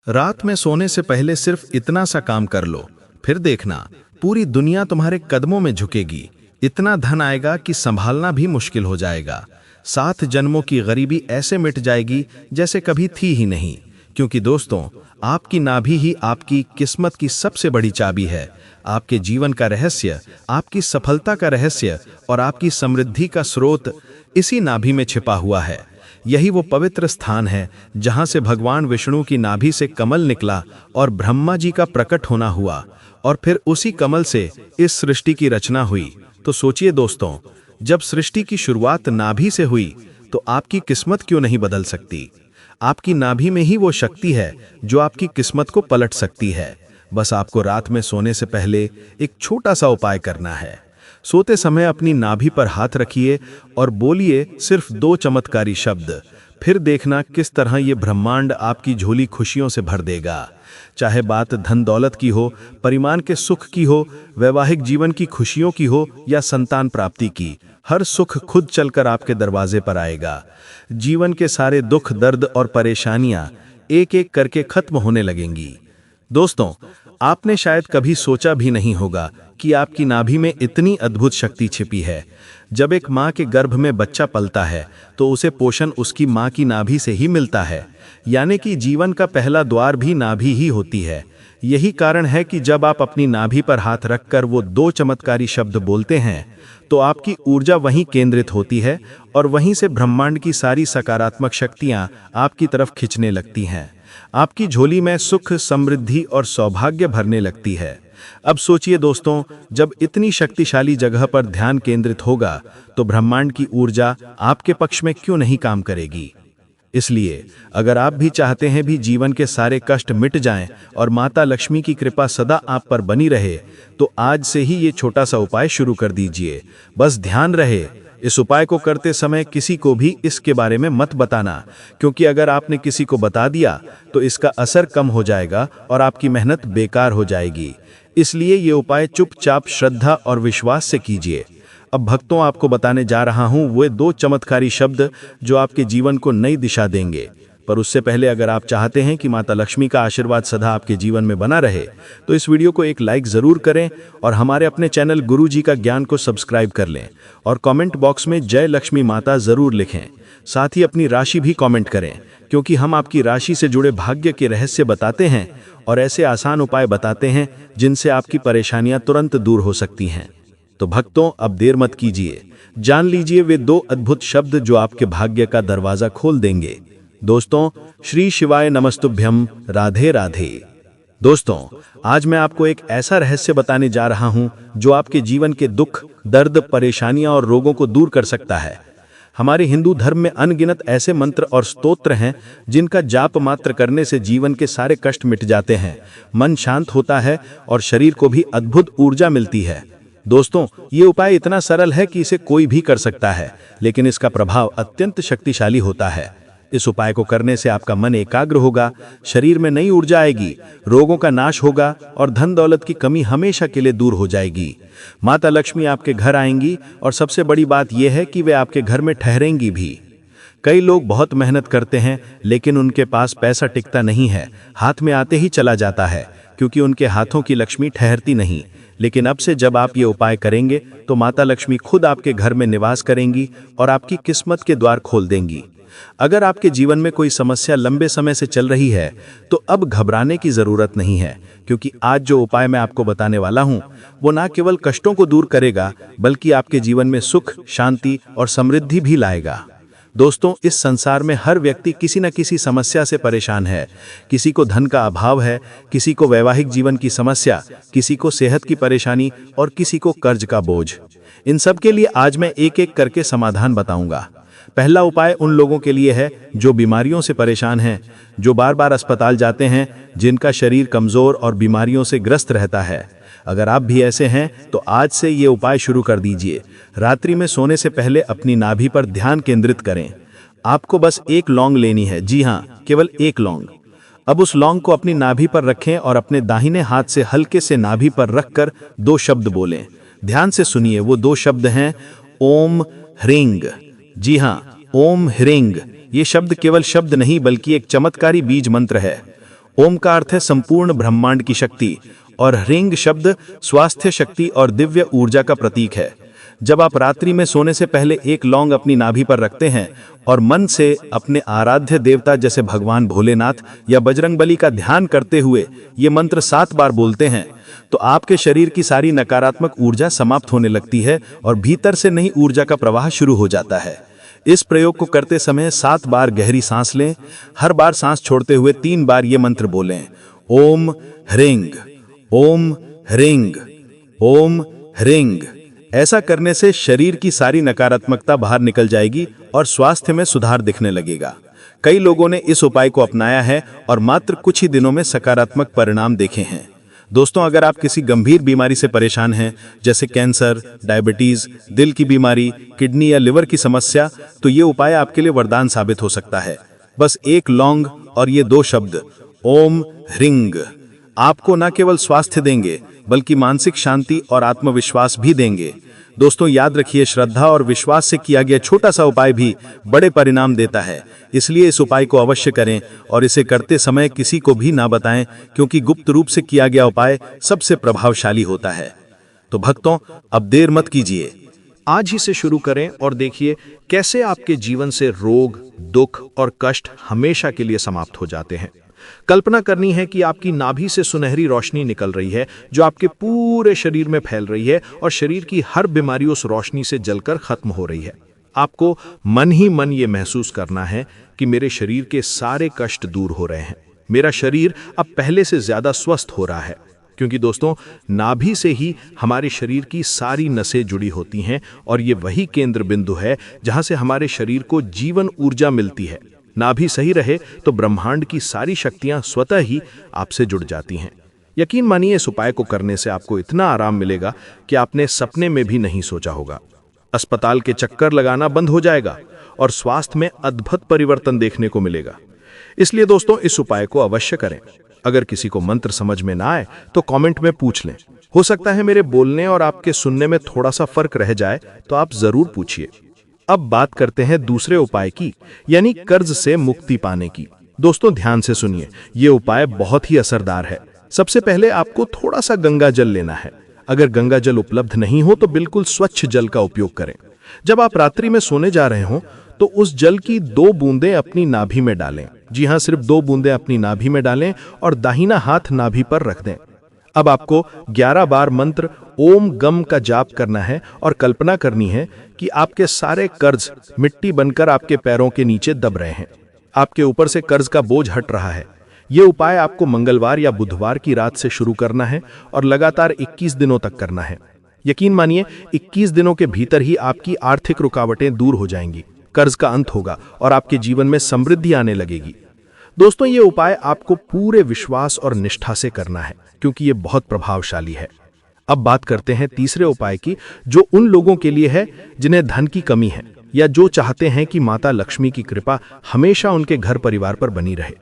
रात में सोने से पहले सिर्फ इतना सा काम कर लो, फिर देखना पूरी दुनिया तुम्हारे कदमों में झुकेगी। इतना धन आएगा कि संभालना भी मुश्किल हो जाएगा। 7 जन्मों की गरीबी ऐसे मिट जाएगी जैसे कभी थी ही नहीं। क्योंकि दोस्तों, आपकी नाभि ही आपकी किस्मत की सबसे बड़ी चाबी है। आपके जीवन का रहस्य, आपकी सफलता का रहस्य और आपकी समृद्धि का स्रोत इसी नाभि में छिपा हुआ है। यही वो पवित्र स्थान है जहां से भगवान विष्णु की नाभि से कमल निकला और ब्रह्मा जी का प्रकट होना हुआ, और फिर उसी कमल से इस सृष्टि की रचना हुई। तो सोचिए दोस्तों, जब सृष्टि की शुरुआत नाभि से हुई तो आपकी किस्मत क्यों नहीं बदल सकती। आपकी नाभि में ही वो शक्ति है जो आपकी किस्मत को पलट सकती है। बस आपको रात में सोने से पहले एक छोटा सा उपाय करना है। सोते समय अपनी नाभि पर हाथ रखिए और बोलिए सिर्फ 2 चमत्कारी शब्द। फिर देखना किस तरह ये ब्रह्मांड आपकी झोली खुशियों से भर देगा। चाहे बात धन दौलत की हो, परिवार के सुख की हो, वैवाहिक जीवन की खुशियों की हो या संतान प्राप्ति की, हर सुख खुद चलकर आपके दरवाजे पर आएगा। जीवन के सारे दुख, दर्द और परेशानियां एक एक करके खत्म होने लगेंगी। दोस्तों, आपने शायद कभी सोचा भी नहीं होगा कि आपकी नाभि में इतनी अद्भुत शक्ति छिपी है। जब एक माँ के गर्भ में बच्चा पलता है तो उसे पोषण उसकी माँ की नाभि से ही मिलता है। यानी कि जीवन का पहला द्वार भी नाभि ही होती है। यही कारण है कि जब आप अपनी नाभि पर हाथ रखकर वो 2 चमत्कारी शब्द बोलते हैं तो आपकी ऊर्जा वहीं केंद्रित होती है और वहीं से ब्रह्मांड की सारी सकारात्मक शक्तियाँ आपकी तरफ खिंचने लगती हैं। आपकी झोली में सुख, समृद्धि और सौभाग्य भरने लगती है। अब सोचिए दोस्तों, जब इतनी शक्तिशाली जगह पर ध्यान केंद्रित होगा तो ब्रह्मांड की ऊर्जा आपके पक्ष में क्यों नहीं काम करेगी। इसलिए अगर आप भी चाहते हैं भी जीवन के सारे कष्ट मिट जाएं और माता लक्ष्मी की कृपा सदा आप पर बनी रहे, तो आज से ही ये छोटा सा उपाय शुरू कर दीजिए। बस ध्यान रहे, इस उपाय को करते समय किसी को भी इसके बारे में मत बताना, क्योंकि अगर आपने किसी को बता दिया तो इसका असर कम हो जाएगा और आपकी मेहनत बेकार हो जाएगी। इसलिए ये उपाय चुपचाप श्रद्धा और विश्वास से कीजिए। अब भक्तों, आपको बताने जा रहा हूँ वो 2 चमत्कारी शब्द जो आपके जीवन को नई दिशा देंगे। पर उससे पहले अगर आप चाहते हैं कि माता लक्ष्मी का आशीर्वाद सदा आपके जीवन में बना रहे तो इस वीडियो को एक लाइक ज़रूर करें और हमारे अपने चैनल गुरु जी का ज्ञान को सब्सक्राइब कर लें और कमेंट बॉक्स में जय लक्ष्मी माता ज़रूर लिखें। साथ ही अपनी राशि भी कमेंट करें, क्योंकि हम आपकी राशि से जुड़े भाग्य के रहस्य बताते हैं और ऐसे आसान उपाय बताते हैं जिनसे आपकी परेशानियां तुरंत दूर हो सकती हैं। तो भक्तों, अब देर मत कीजिए, जान लीजिए वे 2 अद्भुत शब्द जो आपके भाग्य का दरवाजा खोल देंगे। दोस्तों, श्री शिवाय नमस्तुभ्यम, राधे राधे। दोस्तों, आज मैं आपको एक ऐसा रहस्य बताने जा रहा हूं जो आपके जीवन के दुख, दर्द, परेशानियां और रोगों को दूर कर सकता है। हमारे हिंदू धर्म में अनगिनत ऐसे मंत्र और स्तोत्र हैं जिनका जाप मात्र करने से जीवन के सारे कष्ट मिट जाते हैं, मन शांत होता है और शरीर को भी अद्भुत ऊर्जा मिलती है। दोस्तों, ये उपाय इतना सरल है कि इसे कोई भी कर सकता है, लेकिन इसका प्रभाव अत्यंत शक्तिशाली होता है। इस उपाय को करने से आपका मन एकाग्र होगा, शरीर में नई ऊर्जा आएगी, रोगों का नाश होगा और धन दौलत की कमी हमेशा के लिए दूर हो जाएगी। माता लक्ष्मी आपके घर आएंगी और सबसे बड़ी बात यह है कि वे आपके घर में ठहरेंगी भी। कई लोग बहुत मेहनत करते हैं लेकिन उनके पास पैसा टिकता नहीं है, हाथ में आते ही चला जाता है, क्योंकि उनके हाथों की लक्ष्मी ठहरती नहीं। लेकिन अब से जब आप ये उपाय करेंगे तो माता लक्ष्मी खुद आपके घर में निवास करेंगी और आपकी किस्मत के द्वार खोल देंगी। अगर आपके जीवन में कोई समस्या लंबे समय से चल रही है तो अब घबराने की जरूरत नहीं है, क्योंकि आज जो उपाय मैं आपको बताने वाला हूं वो ना केवल कष्टों को दूर करेगा बल्कि आपके जीवन में सुख, शांति और समृद्धि भी लाएगा। दोस्तों, इस संसार में हर व्यक्ति किसी न किसी समस्या से परेशान है। किसी को धन का अभाव है, किसी को वैवाहिक जीवन की समस्या, किसी को सेहत की परेशानी और किसी को कर्ज का बोझ। इन सब के लिए आज मैं एक एक करके समाधान बताऊंगा। पहला उपाय उन लोगों के लिए है जो बीमारियों से परेशान हैं, जो बार बार अस्पताल जाते हैं, जिनका शरीर कमज़ोर और बीमारियों से ग्रस्त रहता है। अगर आप भी ऐसे हैं तो आज से ये उपाय शुरू कर दीजिए। रात्रि में सोने से पहले अपनी नाभि पर ध्यान केंद्रित करें। आपको बस 1 लौंग लेनी है, जी हाँ, केवल 1 लौंग। अब उस लौंग को अपनी नाभि पर रखें और अपने दाहिने हाथ से हल्के से नाभि पर रखकर 2 शब्द बोलें। ध्यान से सुनिए, वो 2 शब्द हैं ओम ह्रींग। जी हाँ, ओम ह्रींग। ये शब्द केवल शब्द नहीं बल्कि एक चमत्कारी बीज मंत्र है। ओम का अर्थ है संपूर्ण ब्रह्मांड की शक्ति और ह्रींग शब्द स्वास्थ्य शक्ति और दिव्य ऊर्जा का प्रतीक है। जब आप रात्रि में सोने से पहले एक लौंग अपनी नाभि पर रखते हैं और मन से अपने आराध्य देवता जैसे भगवान भोलेनाथ या बजरंगबली का ध्यान करते हुए ये मंत्र 7 बार बोलते हैं, तो आपके शरीर की सारी नकारात्मक ऊर्जा समाप्त होने लगती है और भीतर से नई ऊर्जा का प्रवाह शुरू हो जाता है। इस प्रयोग को करते समय 7 बार गहरी सांस लें। हर बार सांस छोड़ते हुए 3 बार ये मंत्र बोलें, ओम ह्रींग, ओम ह्रींग, ओम ह्रींग। ऐसा करने से शरीर की सारी नकारात्मकता बाहर निकल जाएगी और स्वास्थ्य में सुधार दिखने लगेगा। कई लोगों ने इस उपाय को अपनाया है और मात्र कुछ ही दिनों में सकारात्मक परिणाम देखे हैं। दोस्तों, अगर आप किसी गंभीर बीमारी से परेशान हैं, जैसे कैंसर, डायबिटीज, दिल की बीमारी, किडनी या लिवर की समस्या, तो ये उपाय आपके लिए वरदान साबित हो सकता है। बस एक लौंग और ये 2 शब्द ओम ह्रींग आपको न केवल स्वास्थ्य देंगे बल्कि मानसिक शांति और आत्मविश्वास भी देंगे। दोस्तों, याद रखिए, श्रद्धा और विश्वास से किया गया छोटा सा उपाय भी बड़े परिणाम देता है। इसलिए इस उपाय को अवश्य करें और इसे करते समय किसी को भी ना बताएं, क्योंकि गुप्त रूप से किया गया उपाय सबसे प्रभावशाली होता है। तो भक्तों, अब देर मत कीजिए, आज ही से शुरू करें और देखिए कैसे आपके जीवन से रोग, दुख और कष्ट हमेशा के लिए समाप्त हो जाते हैं। कल्पना करनी है कि आपकी नाभि से सुनहरी रोशनी निकल रही है जो आपके पूरे शरीर में फैल रही है और शरीर की हर बीमारी उस रोशनी से जलकर खत्म हो रही है। आपको मन ही मन ये महसूस करना है कि मेरे शरीर के सारे कष्ट दूर हो रहे हैं। मेरा शरीर अब पहले से ज्यादा स्वस्थ हो रहा है, क्योंकि दोस्तों, नाभि से ही हमारे शरीर की सारी नसें जुड़ी होती हैं और ये वही केंद्र बिंदु है जहां से हमारे शरीर को जीवन ऊर्जा मिलती है। नाभि सही रहे तो ब्रह्मांड की सारी शक्तियां स्वतः ही आपसे जुड़ जाती हैं। यकीन मानिए, इस उपाय को करने से आपको इतना आराम मिलेगा कि आपने सपने में भी नहीं सोचा होगा। अस्पताल के चक्कर लगाना बंद हो जाएगा और स्वास्थ्य में अद्भुत परिवर्तन देखने को मिलेगा। इसलिए दोस्तों, इस उपाय को अवश्य करें। अगर किसी को मंत्र समझ में ना आए तो कमेंट में पूछ लें। हो सकता है मेरे बोलने और आपके सुनने में थोड़ा सा फर्क रह जाए, तो आप जरूर पूछिए। अब बात करते हैं दूसरे उपाय की, यानी कर्ज से मुक्ति पाने की। दोस्तों, ध्यान से सुनिए, ये उपाय बहुत ही असरदार है। सबसे पहले आपको थोड़ा सा गंगा जल लेना है। अगर गंगा जल उपलब्ध नहीं हो तो बिल्कुल स्वच्छ जल का उपयोग करें। जब आप रात्रि में सोने जा रहे हो तो उस जल की 2 बूंदें अपनी नाभि में डालें। जी हाँ, सिर्फ 2 बूंदें अपनी नाभि में डालें और दाहिना हाथ नाभि पर रख दें। अब आपको 11 बार मंत्र ओम गम का जाप करना है और कल्पना करनी है कि आपके सारे कर्ज मिट्टी बनकर आपके पैरों के नीचे दब रहे हैं। आपके ऊपर से कर्ज का बोझ हट रहा है। यह उपाय आपको मंगलवार या बुधवार की रात से शुरू करना है और लगातार 21 दिनों तक करना है। यकीन मानिए, 21 दिनों के भीतर ही आपकी आर्थिक रुकावटें दूर हो जाएंगी, कर्ज का अंत होगा और आपके जीवन में समृद्धि आने लगेगी। दोस्तों, ये उपाय आपको पूरे विश्वास और निष्ठा से करना है, क्योंकि ये बहुत प्रभावशाली है। अब बात करते हैं तीसरे उपाय की, जो उन लोगों के लिए है जिन्हें धन की कमी है या जो चाहते हैं कि माता लक्ष्मी की कृपा हमेशा उनके घर परिवार पर बनी रहे।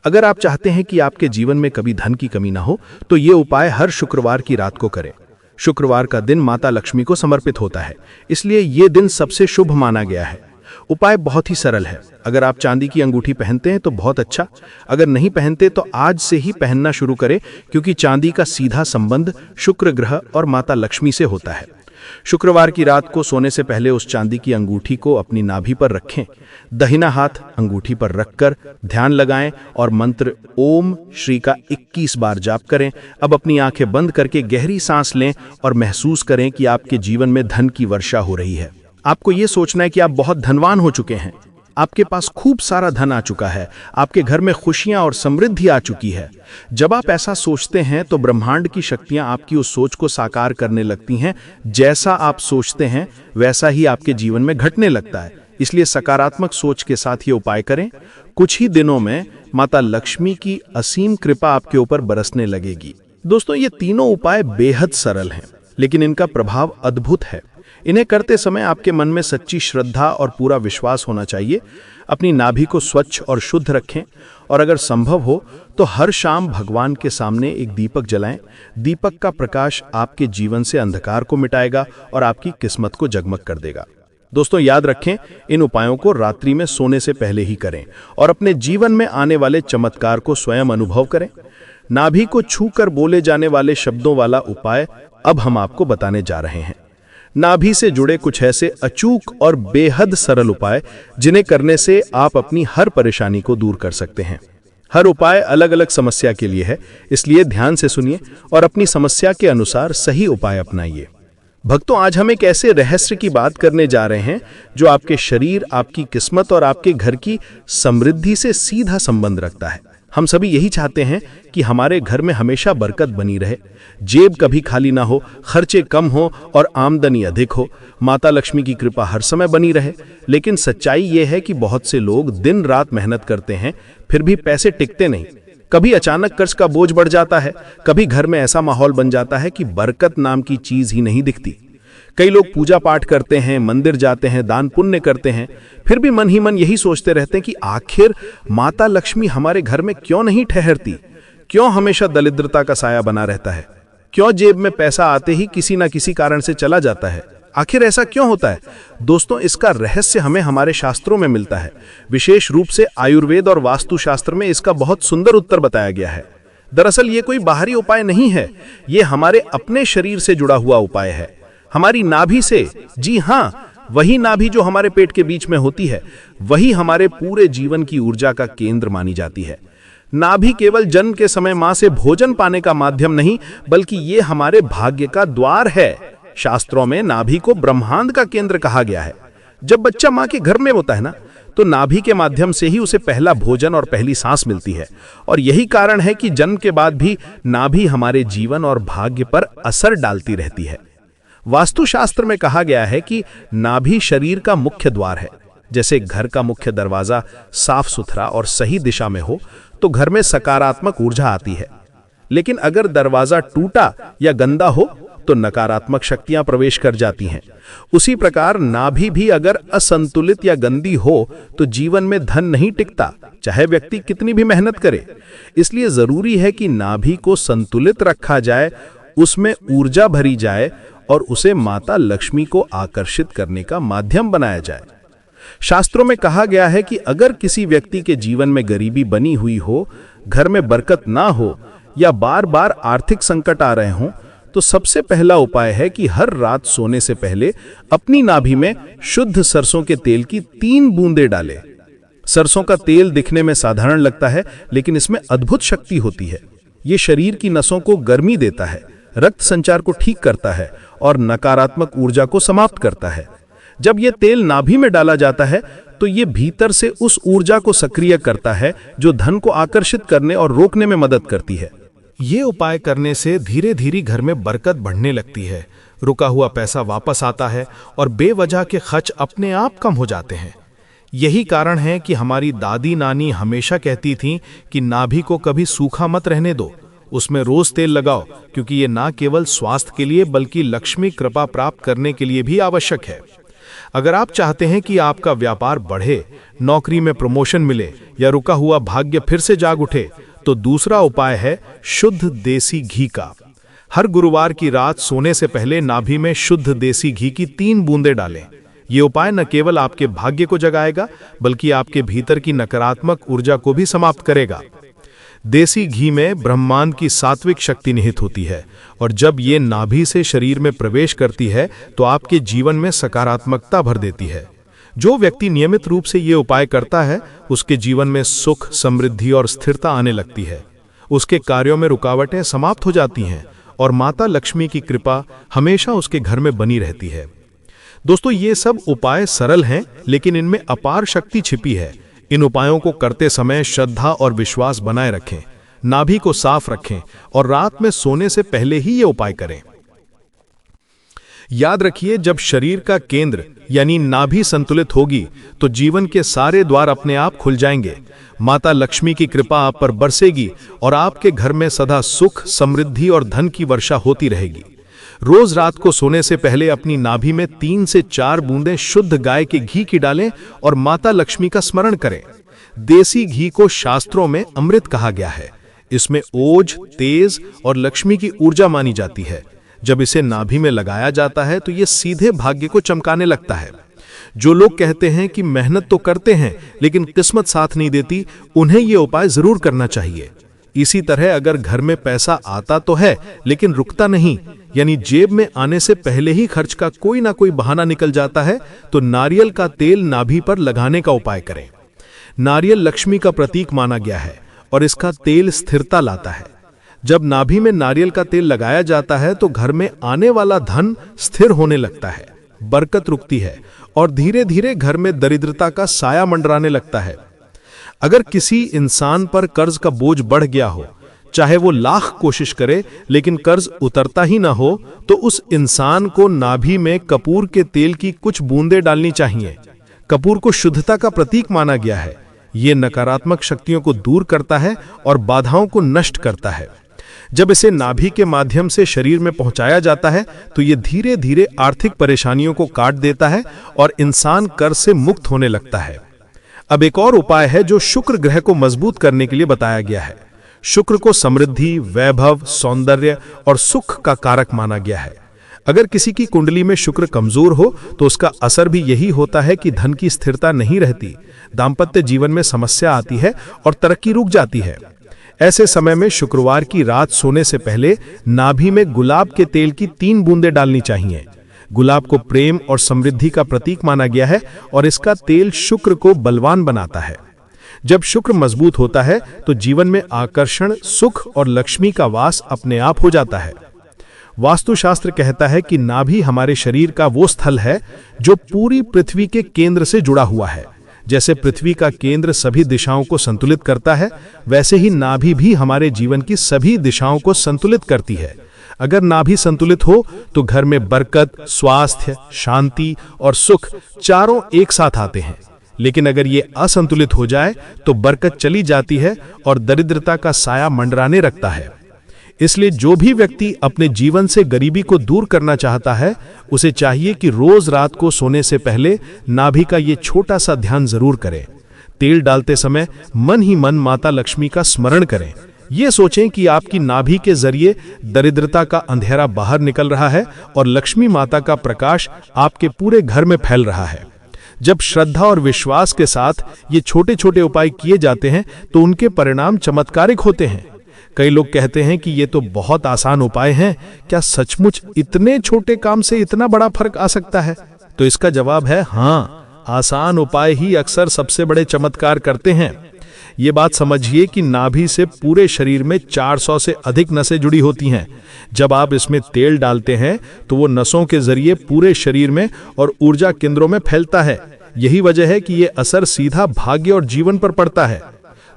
अगर आप चाहते हैं कि आपके जीवन में कभी धन की कमी ना हो, तो ये उपाय हर शुक्रवार की रात को करें। शुक्रवार का दिन माता लक्ष्मी को समर्पित होता है, इसलिए ये दिन सबसे शुभ माना गया है। उपाय बहुत ही सरल है। अगर आप चांदी की अंगूठी पहनते हैं तो बहुत अच्छा, अगर नहीं पहनते तो आज से ही पहनना शुरू करें, क्योंकि चांदी का सीधा संबंध शुक्र ग्रह और माता लक्ष्मी से होता है। शुक्रवार की रात को सोने से पहले उस चांदी की अंगूठी को अपनी नाभि पर रखें। दाहिना हाथ अंगूठी पर रखकर ध्यान लगाएं और मंत्र ओम श्री का 21 बार जाप करें। अब अपनी आंखें बंद करके गहरी सांस लें और महसूस करें कि आपके जीवन में धन की वर्षा हो रही है। आपको ये सोचना है कि आप बहुत धनवान हो चुके हैं, आपके पास खूब सारा धन आ चुका है, आपके घर में खुशियां और समृद्धि आ चुकी है। जब आप ऐसा सोचते हैं तो ब्रह्मांड की शक्तियां आपकी उस सोच को साकार करने लगती हैं। जैसा आप सोचते हैं वैसा ही आपके जीवन में घटने लगता है। इसलिए सकारात्मक सोच के साथ ये उपाय करें। कुछ ही दिनों में माता लक्ष्मी की असीम कृपा आपके ऊपर बरसने लगेगी। दोस्तों, ये तीनों उपाय बेहद सरल हैं, लेकिन इनका प्रभाव अद्भुत है। इन्हें करते समय आपके मन में सच्ची श्रद्धा और पूरा विश्वास होना चाहिए। अपनी नाभि को स्वच्छ और शुद्ध रखें और अगर संभव हो तो हर शाम भगवान के सामने एक दीपक जलाएं। दीपक का प्रकाश आपके जीवन से अंधकार को मिटाएगा और आपकी किस्मत को जगमग कर देगा। दोस्तों याद रखें, इन उपायों को रात्रि में सोने से पहले ही करें और अपने जीवन में आने वाले चमत्कार को स्वयं अनुभव करें। नाभि को छूकर बोले जाने वाले शब्दों वाला उपाय अब हम आपको बताने जा रहे हैं। नाभि से जुड़े कुछ ऐसे अचूक और बेहद सरल उपाय जिन्हें करने से आप अपनी हर परेशानी को दूर कर सकते हैं। हर उपाय अलग अलग समस्या के लिए है, इसलिए ध्यान से सुनिए और अपनी समस्या के अनुसार सही उपाय अपनाइए। भक्तों, आज हम एक ऐसे रहस्य की बात करने जा रहे हैं जो आपके शरीर, आपकी किस्मत और आपके घर की समृद्धि से सीधा संबंध रखता है। हम सभी यही चाहते हैं कि हमारे घर में हमेशा बरकत बनी रहे, जेब कभी खाली ना हो, खर्चे कम हो और आमदनी अधिक हो, माता लक्ष्मी की कृपा हर समय बनी रहे। लेकिन सच्चाई ये है कि बहुत से लोग दिन रात मेहनत करते हैं, फिर भी पैसे टिकते नहीं। कभी अचानक कर्ज का बोझ बढ़ जाता है, कभी घर में ऐसा माहौल बन जाता है कि बरकत नाम की चीज ही नहीं दिखती। कई लोग पूजा पाठ करते हैं, मंदिर जाते हैं, दान पुण्य करते हैं, फिर भी मन ही मन यही सोचते रहते हैं कि आखिर माता लक्ष्मी हमारे घर में क्यों नहीं ठहरती, क्यों हमेशा दरिद्रता का साया बना रहता है, क्यों जेब में पैसा आते ही किसी ना किसी कारण से चला जाता है, आखिर ऐसा क्यों होता है। दोस्तों, इसका रहस्य हमें हमारे शास्त्रों में मिलता है। विशेष रूप से आयुर्वेद और वास्तुशास्त्र में इसका बहुत सुंदर उत्तर बताया गया है। दरअसल ये कोई बाहरी उपाय नहीं है, ये हमारे अपने शरीर से जुड़ा हुआ उपाय है, हमारी नाभि से। जी हाँ, वही नाभि जो हमारे पेट के बीच में होती है, वही हमारे पूरे जीवन की ऊर्जा का केंद्र मानी जाती है। नाभि केवल जन्म के समय मां से भोजन पाने का माध्यम नहीं, बल्कि ये हमारे भाग्य का द्वार है। शास्त्रों में नाभि को ब्रह्मांड का केंद्र कहा गया है। जब बच्चा मां के घर में होता है ना, तो नाभि के माध्यम से ही उसे पहला भोजन और पहली सांस मिलती है। और यही कारण है कि जन्म के बाद भी नाभि हमारे जीवन और भाग्य पर असर डालती रहती है। वास्तुशास्त्र में कहा गया है कि नाभि शरीर का मुख्य द्वार है। जैसे घर का मुख्य दरवाजा साफ सुथरा और सही दिशा में हो तो घर में सकारात्मक ऊर्जा आती है, लेकिन अगर दरवाजा टूटा या गंदा हो तो नकारात्मक शक्तियां प्रवेश कर जाती हैं। उसी प्रकार नाभि भी अगर असंतुलित या गंदी हो तो जीवन में धन नहीं टिकता, चाहे व्यक्ति कितनी भी मेहनत करे। इसलिए जरूरी है कि नाभि को संतुलित रखा जाए, उसमें ऊर्जा भरी जाए और उसे माता लक्ष्मी को आकर्षित करने का माध्यम बनाया जाए। शास्त्रों में कहा गया है कि अगर किसी व्यक्ति के जीवन में गरीबी बनी हुई हो, घर में बरकत ना हो या बार बार आर्थिक संकट आ रहे हों, तो सबसे पहला उपाय है कि हर रात सोने से पहले अपनी नाभि में शुद्ध सरसों के तेल की 3 बूंदें डालें। सरसों का तेल दिखने में साधारण लगता है, लेकिन इसमें अद्भुत शक्ति होती है। ये शरीर की नसों को गर्मी देता है, रक्त संचार को ठीक करता है और नकारात्मक ऊर्जा को समाप्त करता है। जब यह तेल नाभि में डाला जाता है तो ये भीतर से उस ऊर्जा को सक्रिय करता है जो धन को आकर्षित करने और रोकने में मदद करती है। ये उपाय करने से धीरे धीरे घर में बरकत बढ़ने लगती है, रुका हुआ पैसा वापस आता है और बेवजह के खर्च अपने आप कम हो जाते हैं। यही कारण है कि हमारी दादी नानी हमेशा कहती थीं कि नाभि को कभी सूखा मत रहने दो, उसमें रोज तेल लगाओ, क्योंकि ये ना केवल स्वास्थ्य के लिए बल्कि लक्ष्मी कृपा प्राप्त करने के लिए भी आवश्यक है। अगर आप चाहते हैं कि आपका व्यापार बढ़े, नौकरी में प्रमोशन मिले या रुका हुआ भाग्य फिर से जाग उठे, तो दूसरा उपाय है शुद्ध देसी घी का। हर गुरुवार की रात सोने से पहले नाभि में शुद्ध देसी घी की 3 बूंदें डालें। ये उपाय न केवल आपके भाग्य को जगाएगा, बल्कि आपके भीतर की नकारात्मक ऊर्जा को भी समाप्त करेगा। देसी घी में ब्रह्मांड की सात्विक शक्ति निहित होती है और जब ये नाभि से शरीर में प्रवेश करती है तो आपके जीवन में सकारात्मकता भर देती है। जो व्यक्ति नियमित रूप से ये उपाय करता है, उसके जीवन में सुख, समृद्धि और स्थिरता आने लगती है। उसके कार्यों में रुकावटें समाप्त हो जाती हैं और माता लक्ष्मी की कृपा हमेशा उसके घर में बनी रहती है। दोस्तों, ये सब उपाय सरल हैं, लेकिन इनमें अपार शक्ति छिपी है। इन उपायों को करते समय श्रद्धा और विश्वास बनाए रखें, नाभि को साफ रखें और रात में सोने से पहले ही ये उपाय करें। याद रखिए, जब शरीर का केंद्र यानी नाभि संतुलित होगी तो जीवन के सारे द्वार अपने आप खुल जाएंगे। माता लक्ष्मी की कृपा आप पर बरसेगी और आपके घर में सदा सुख, समृद्धि और धन की वर्षा होती रहेगी। रोज रात को सोने से पहले अपनी नाभि में 3 से 4 बूंदें शुद्ध गाय के घी की डालें और माता लक्ष्मी का स्मरण करें। देसी घी को शास्त्रों में अमृत कहा गया है। इसमें ओज, तेज और लक्ष्मी की ऊर्जा मानी जाती है। जब इसे नाभि में लगाया जाता है तो यह सीधे भाग्य को चमकाने लगता है। जो लोग कहते हैं कि मेहनत तो करते हैं लेकिन किस्मत साथ नहीं देती, उन्हें ये उपाय जरूर करना चाहिए। इसी तरह अगर घर में पैसा आता तो है लेकिन रुकता नहीं, यानी जेब में आने से पहले ही खर्च का कोई ना कोई बहाना निकल जाता है, तो नारियल का तेल नाभि पर लगाने का उपाय करें। नारियल लक्ष्मी का प्रतीक माना गया है और इसका तेल स्थिरता लाता है। जब नाभि में नारियल का तेल लगाया जाता है तो घर में आने वाला धन स्थिर होने लगता है, बरकत रुकती है और धीरे धीरे घर में दरिद्रता का साया मंडराने लगता है। अगर किसी इंसान पर कर्ज का बोझ बढ़ गया हो, चाहे वो लाख कोशिश करे लेकिन कर्ज उतरता ही ना हो, तो उस इंसान को नाभि में कपूर के तेल की कुछ बूंदें डालनी चाहिए। कपूर को शुद्धता का प्रतीक माना गया है। ये नकारात्मक शक्तियों को दूर करता है और बाधाओं को नष्ट करता है। जब इसे नाभि के माध्यम से शरीर में पहुंचाया जाता है तो ये धीरे धीरे आर्थिक परेशानियों को काट देता है और इंसान कर्ज से मुक्त होने लगता है। अब एक और उपाय है जो शुक्र ग्रह को मजबूत करने के लिए बताया गया है। शुक्र को समृद्धि, वैभव, सौंदर्य और सुख का कारक माना गया है। अगर किसी की कुंडली में शुक्र कमजोर हो तो उसका असर भी यही होता है कि धन की स्थिरता नहीं रहती, दाम्पत्य जीवन में समस्या आती है और तरक्की रुक जाती है। ऐसे समय में शुक्रवार की रात सोने से पहले नाभि में गुलाब के तेल की 3 बूंदें डालनी चाहिए। गुलाब को प्रेम और समृद्धि का प्रतीक माना गया है और इसका तेल शुक्र को बलवान बनाता है। जब शुक्र मजबूत होता है तो जीवन में आकर्षण, सुख और लक्ष्मी का वास अपने आप हो जाता है। वास्तुशास्त्र कहता है कि नाभि हमारे शरीर का वो स्थल है जो पूरी पृथ्वी के केंद्र से जुड़ा हुआ है। जैसे पृथ्वी का केंद्र सभी दिशाओं को संतुलित करता है, वैसे ही नाभि भी हमारे जीवन की सभी दिशाओं को संतुलित करती है। अगर नाभि संतुलित हो तो घर में बरकत, स्वास्थ्य, शांति और सुख चारों एक साथ आते हैं। लेकिन अगर ये असंतुलित हो जाए तो बरकत चली जाती है और दरिद्रता का साया मंडराने लगता है। इसलिए जो भी व्यक्ति अपने जीवन से गरीबी को दूर करना चाहता है, उसे चाहिए कि रोज रात को सोने से पहले नाभि का ये छोटा सा ध्यान जरूर करें। तेल डालते समय मन ही मन माता लक्ष्मी का स्मरण करें। ये सोचें कि आपकी नाभि के जरिए दरिद्रता का अंधेरा बाहर निकल रहा है और लक्ष्मी माता का प्रकाश आपके पूरे घर में फैल रहा है। जब श्रद्धा और विश्वास के साथ ये छोटे छोटे उपाय किए जाते हैं तो उनके परिणाम चमत्कारिक होते हैं। कई लोग कहते हैं कि ये तो बहुत आसान उपाय हैं, क्या सचमुच इतने छोटे काम से इतना बड़ा फर्क आ सकता है? तो इसका जवाब है हाँ, आसान उपाय ही अक्सर सबसे बड़े चमत्कार करते हैं। ये बात समझिए कि नाभि से पूरे शरीर में 400 से अधिक नसें जुड़ी होती हैं। जब आप इसमें तेल डालते हैं तो वो नसों के जरिए पूरे शरीर में और ऊर्जा केंद्रों में फैलता है। यही वजह है कि ये असर सीधा भाग्य और जीवन पर पड़ता है।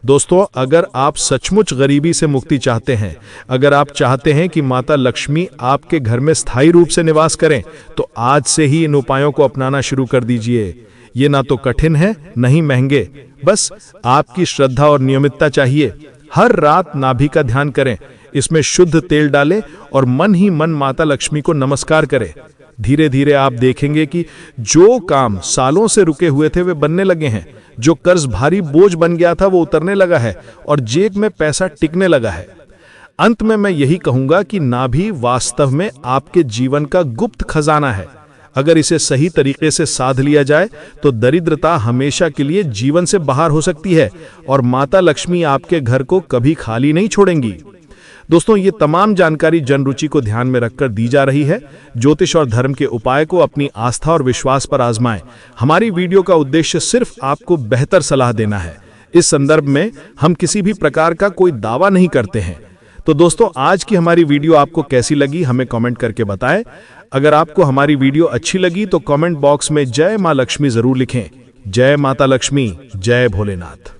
दोस्तों, अगर आप सचमुच गरीबी से मुक्ति चाहते हैं, अगर आप चाहते हैं कि माता लक्ष्मी आपके घर में स्थायी रूप से निवास करें, तो आज से ही इन उपायों को अपनाना शुरू कर दीजिए। ये ना तो कठिन है, न ही महंगे, बस आपकी श्रद्धा और नियमितता चाहिए। हर रात नाभि का ध्यान करें, इसमें शुद्ध तेल डालें और मन ही मन माता लक्ष्मी को नमस्कार करें। धीरे धीरे आप देखेंगे कि जो काम सालों से रुके हुए थे वे बनने लगे हैं। जो कर्ज भारी बोझ बन गया था वो उतरने लगा है और जेब में पैसा टिकने लगा है। अंत में मैं यही कहूंगा कि नाभि वास्तव में आपके जीवन का गुप्त खजाना है। अगर इसे सही तरीके से साध लिया जाए तो दरिद्रता हमेशा के लिए जीवन से बाहर हो सकती है और माता लक्ष्मी आपके घर को कभी खाली नहीं छोड़ेंगी। दोस्तों, ये तमाम जानकारी जन रुचि को ध्यान में रखकर दी जा रही है। ज्योतिष और धर्म के उपाय को अपनी आस्था और विश्वास पर आजमाएं। हमारी वीडियो का उद्देश्य सिर्फ आपको बेहतर सलाह देना है। इस संदर्भ में हम किसी भी प्रकार का कोई दावा नहीं करते हैं। तो दोस्तों, आज की हमारी वीडियो आपको कैसी लगी हमें कमेंट करके बताएं। अगर आपको हमारी वीडियो अच्छी लगी तो कमेंट बॉक्स में जय मां लक्ष्मी जरूर लिखें। जय माता लक्ष्मी, जय भोलेनाथ।